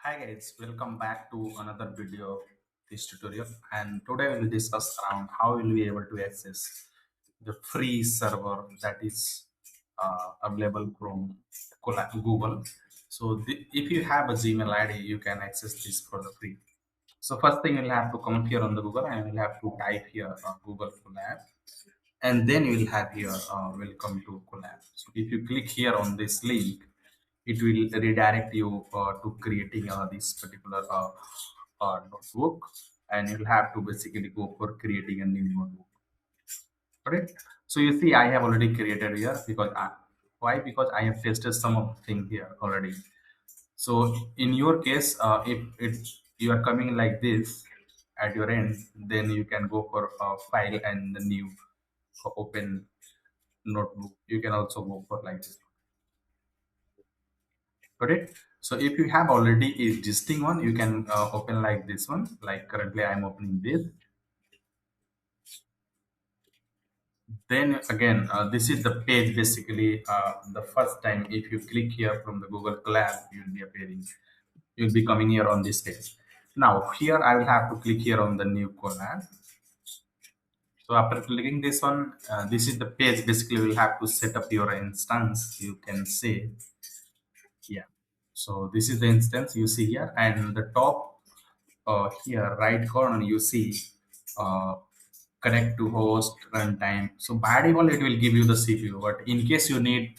Hi guys, welcome back to another video of this tutorial, and today we will discuss around how we'll be able to access the free server that is available from Google. So if you have a Gmail ID, you can access this for the free. So first thing you'll have to come here on the Google and you'll have to type here Google Colab, and then you will have here welcome to Colab. So if you click here on this link, it will redirect you to creating this particular notebook, and you'll have to basically go for creating a new notebook. Correct. So you see I have already created here because why? Because I have tested some of the thing here already. So in your case, if you are coming like this at your end, then you can go for file and the new open notebook. You can also go for like this. Got it? So if you have already existing one, you can open like this one. Like currently I'm opening this. Then again, this is the page basically. The first time if you click here from the Google Colab, you'll be appearing. You'll be coming here on this page. Now here I will have to click here on the new Colab. So after clicking this one, this is the page. Basically, we'll have to set up your instance. You can say, yeah. So this is the instance you see here, and the top here right corner you see uh, connect to host runtime. So by default it will give you the CPU, but in case you need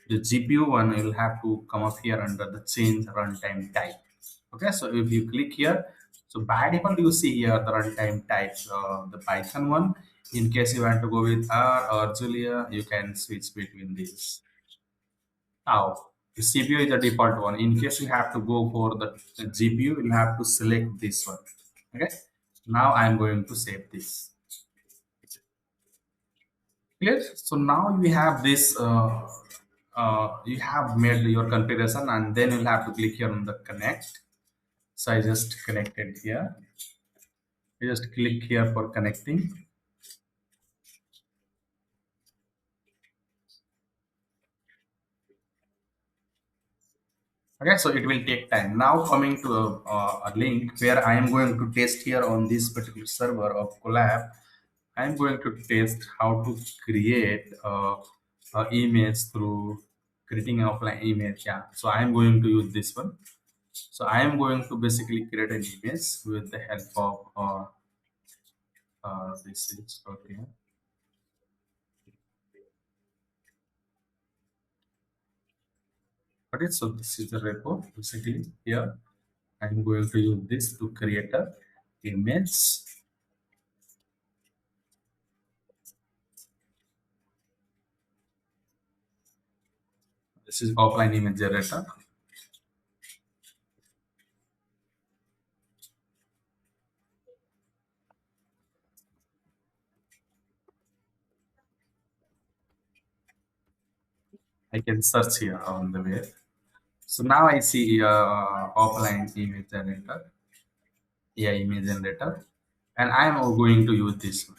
the GPU one, you'll have to come up here under the change runtime type. Okay, so if you click here, so by default you see here the runtime types, the Python one. In case you want to go with R or Julia, you can switch between these. Now, the CPU is the default one. In case you have to go for the GPU, you'll have to select this one. Okay. Now I'm going to save this. Clear? So now you have this. You have made your configuration, and then you'll have to click here on the connect. So I just connected here. You just click here for connecting. Okay, so it will take time. Now coming to a link where I am going to test here on this particular server of Colab. I'm going to test how to create a image through creating an offline image. Yeah, so I'm going to use this one. So I am going to basically create an image with the help of this is okay. Okay, so this is the repo basically here. I'm going to use this to create a image. This is offline image generator. I can search here on the web. So now I see offline image generator, AI image generator, and I am going to use this one.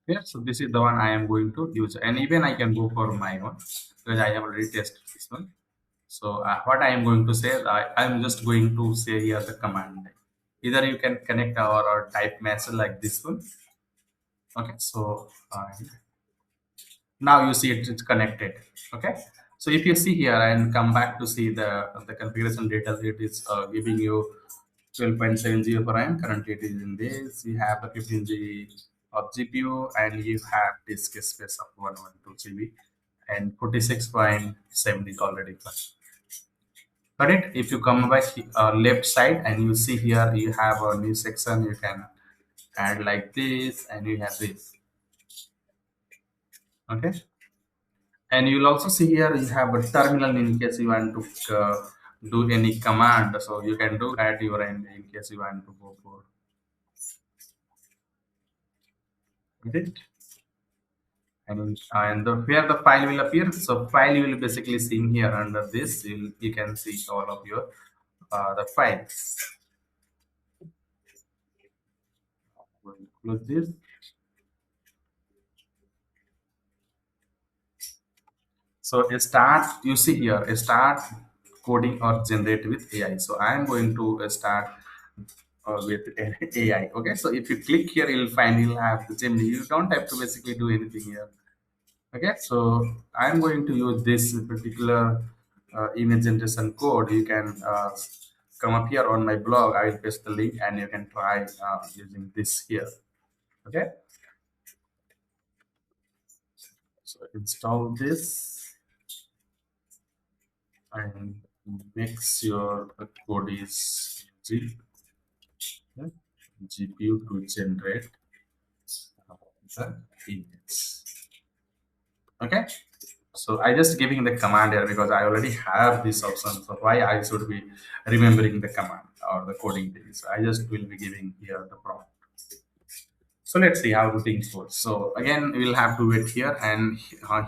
Yeah, so this is the one I am going to use, and even I can go for my one because I have already tested this one. So what I am going to say, I am just going to say here the command. Either you can connect or type message like this one. Okay, so now you see it's connected. Okay, so if you see here and come back to see the configuration details, it is giving you 12.70 per RAM. Currently it is in this. You have the 15 GB of GPU, and you have disk space of 112 GB and 46.70 is already plus. Correct. If you come back left side and you see here, you have a new section. You can add like this, and you have this. Okay. And you'll also see here you have a terminal in case you want to do any command. So you can do at your end in case you want to go for it. And where the file will appear. So file you will basically see here under this. You can see all of your the files. Going to close this. So a start, you see here, a start coding or generate with AI. So I am going to start with AI. Okay, so if you click here, you'll find you'll have the same. You don't have to basically do anything here. Okay, so I'm going to use this particular image generation code. You can come up here on my blog. I will paste the link and you can try using this here. Okay, so install this and make sure the code is yeah, GPU to generate the image. Okay, so I just giving the command here because I already have this option. So why I should be remembering the command or the coding thing? So I just will be giving here the prompt. So let's see how the things work. So again, we'll have to wait here, and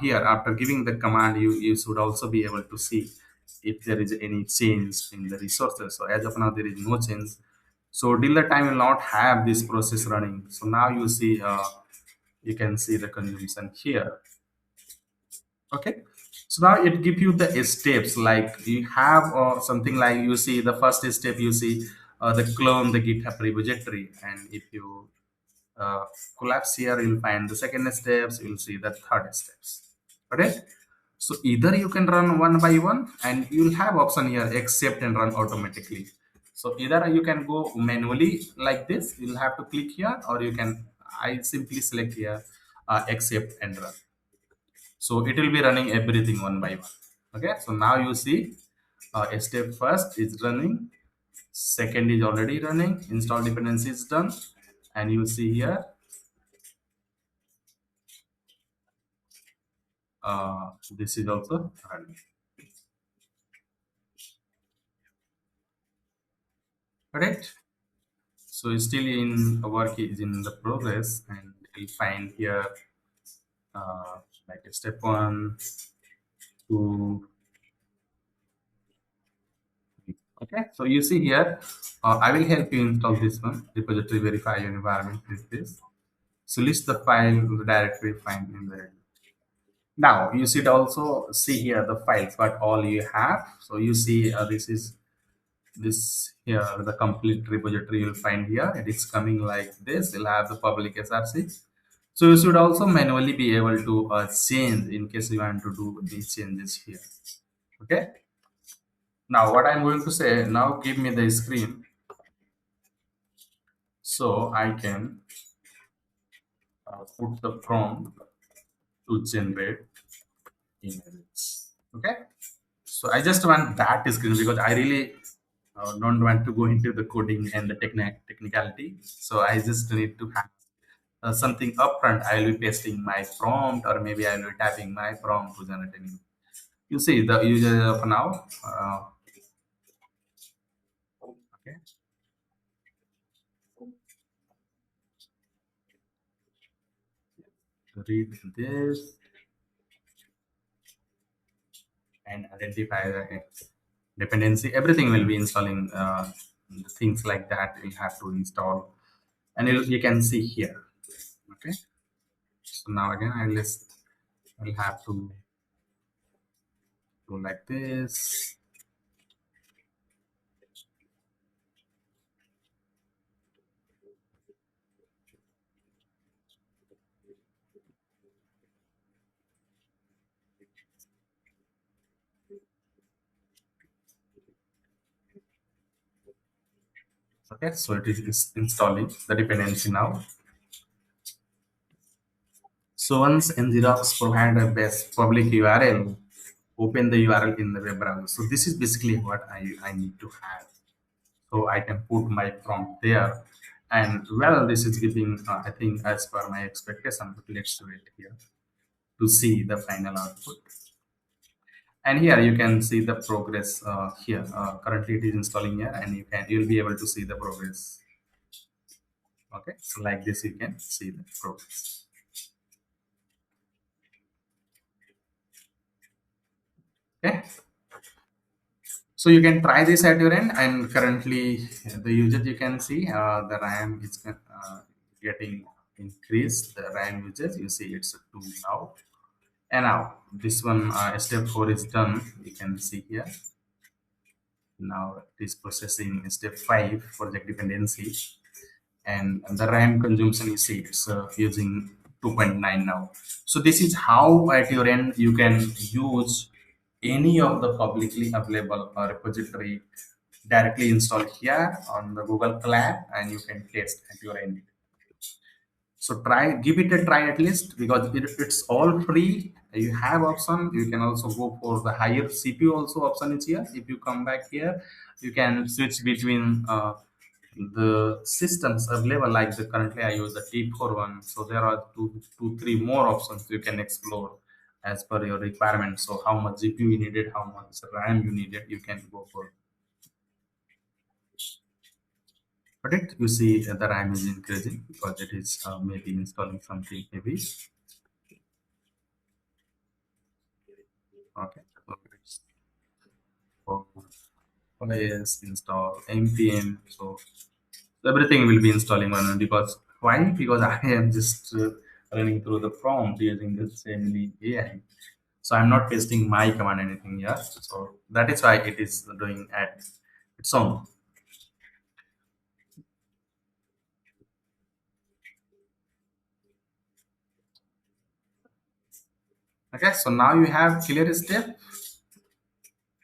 here after giving the command, you should also be able to see if there is any change in the resources. So as of now, there is no change. So till the time will not have this process running. So now you see, you can see the consumption here. Okay, so now it give you the steps, like you have something like, you see the first step, you see the clone the GitHub repository, and if you uh, collapse here, you'll find the second steps, you'll see the third steps. Okay, so either you can run one by one, and you'll have option here accept and run automatically. So either you can go manually like this, you'll have to click here, or you can, I simply select here accept and run. So it will be running everything one by one. Okay, so now you see a step first is running, second is already running, install dependency is done, and you see here this is also running. Correct. So it's still in work is in the progress, and you'll find here uh, like a step one, two, three. Okay, so you see here, I will help you install this one, repository verify your environment is this. So list the file, the directory find in there. Now you should also see here the files, what all you have. So you see this is this here, the complete repository you'll find here. It is coming like this. You'll have the public SRC. So you should also manually be able to change in case you want to do these changes here. Okay. Now what I'm going to say, now give me the screen so I can put the prompt to generate images. Okay. So I just want that screen because I really don't want to go into the coding and the technicality. So I just need to have something upfront. I will be pasting my prompt, or maybe I will be typing my prompt to generate any. You see the user of now. Okay, read this and identify the dependency. Everything will be installing things like that. You have to install, and you can see here. Okay, so now again I'll have to do like this. Okay, so it is installing the dependency now. So once Nxerox provide a best public URL, open the URL in the web browser. So this is basically what I need to have. So I can put my prompt there. And well, this is giving, I think, as per my expectation, but let's wait here to see the final output. And here you can see the progress here. Currently it is installing here, and you'll be able to see the progress. Okay, so like this you can see the progress. Okay, so you can try this at your end. And currently the usage, you can see the RAM is getting increased. The RAM usage, you see it's 2 now. And now this one, step 4 is done. You can see here. Now it is processing step 5 project dependency, and the RAM consumption you see it's using 2.9 now. So this is how at your end you can use any of the publicly available repository directly installed here on the Google Colab, and you can test at your end. So try, give it a try at least, because it's all free. You have option. You can also go for the higher CPU also option is here. If you come back here, you can switch between the systems available. Like the currently I use the T4 one. So there are three more options you can explore as per your requirement. So how much GPU you needed, how much RAM you needed, you can go for. But it, you see the RAM is increasing because it is maybe installing something heavy. Okay. So it's for OS install npm. So everything will be installing one, because why? Because I am just running through the prompt using the same AI. So I'm not pasting my command anything here. So that is why it is doing at its own. Okay. So now you have clear step.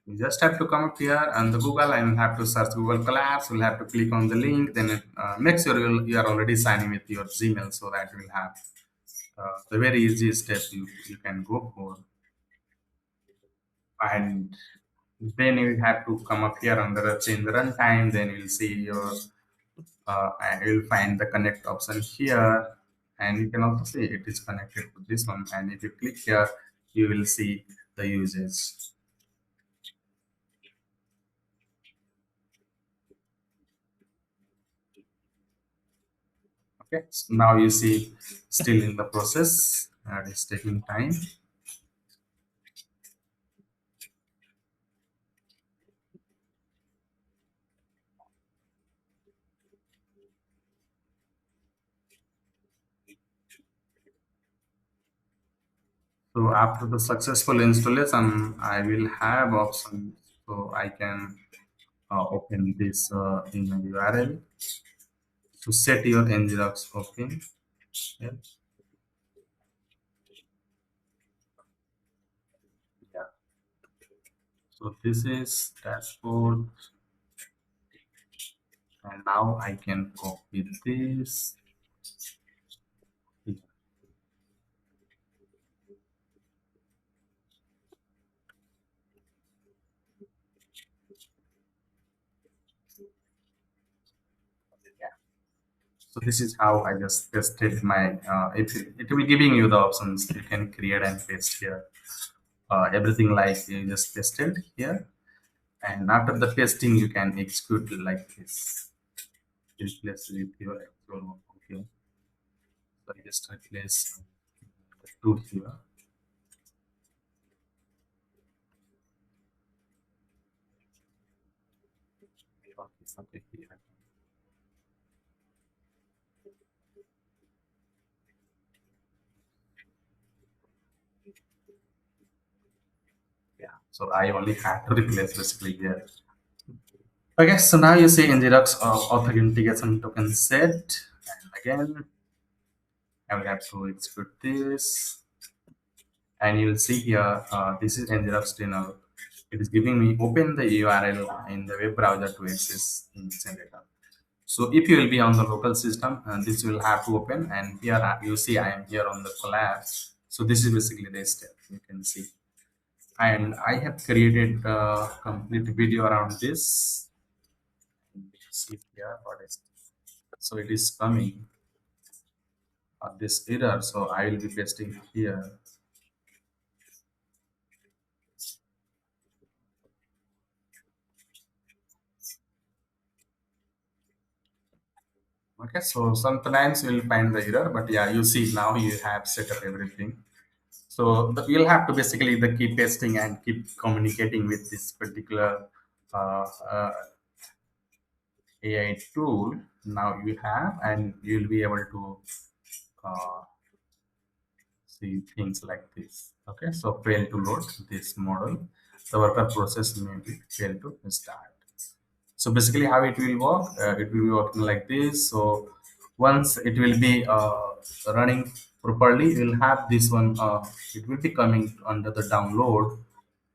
You just have to come up here and the Google and have to search Google Collapse. You'll have to click on the link. Then it, make sure you are already signing with your Gmail, so that you will have the very easy step you can go for. And then you have to come up here under the change runtime. Then you'll see your and you'll find the connect option here, and you can also see it is connected to this one. And if you click here, you will see the usage. Okay, so now you see still in the process, and it's taking time. So after the successful installation, I will have options. So I can open this in a URL to set your nginx open. Yeah. Yeah. So this is dashboard, and now I can copy this. Yeah. So this is how I just pasted my. It will be giving you the options you can create and paste here. Everything like you just pasted here, and after the pasting, you can execute like this. Replace with your actual one. Okay. So I just replace the two here. Okay, okay, here. Yeah. So I only had to replace basically here. Okay, so now you see in Xerox authentication token set. And again, I will have to execute this. And you'll see here, this is Xerox Tunnel. It is giving me open the URL in the web browser to access in generator. So if you will be on the local system, this will have to open. And here you see I am here on the collapse. So this is basically the step you can see. And I have created a complete video around this. See here what is. So it is coming this error. So I will be pasting here. Okay, so sometimes you will find the error, but yeah, you see now you have set up everything. So you'll have to basically the keep pasting and keep communicating with this particular uh, uh, AI tool. Now you have, and you'll be able to uh, see things like this. Okay, so fail to load this model. The worker process may be fail to start. So basically, how it will work? It will be working like this. So once it will be running properly, we will have this one. It will be coming under the download.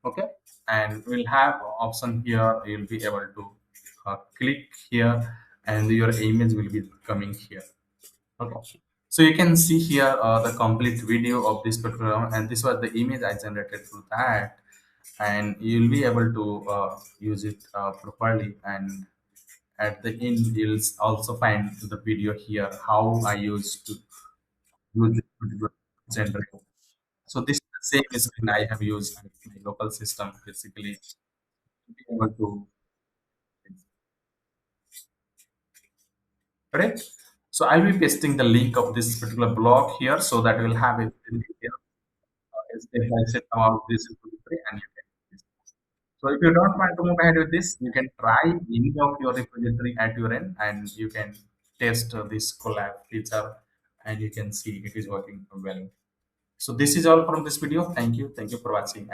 Okay, and we'll have option here. You'll be able to click here, and your image will be coming here. Okay. So you can see here the complete video of this particular one, and this was the image I generated through that, and you'll be able to use it properly. And at the end, you'll also find the video here how I used to use this particular generator. So this is the same screen I have used in my local system, basically to be able to. Correct. So I'll be pasting the link of this particular blog here so that we'll have it in detail, step by step about this repository, and you can do this. So if you don't want to move ahead with this, you can try any of your repository at your end, and you can test this collab feature, and you can see it is working well. So this is all from this video. Thank you. Thank you for watching.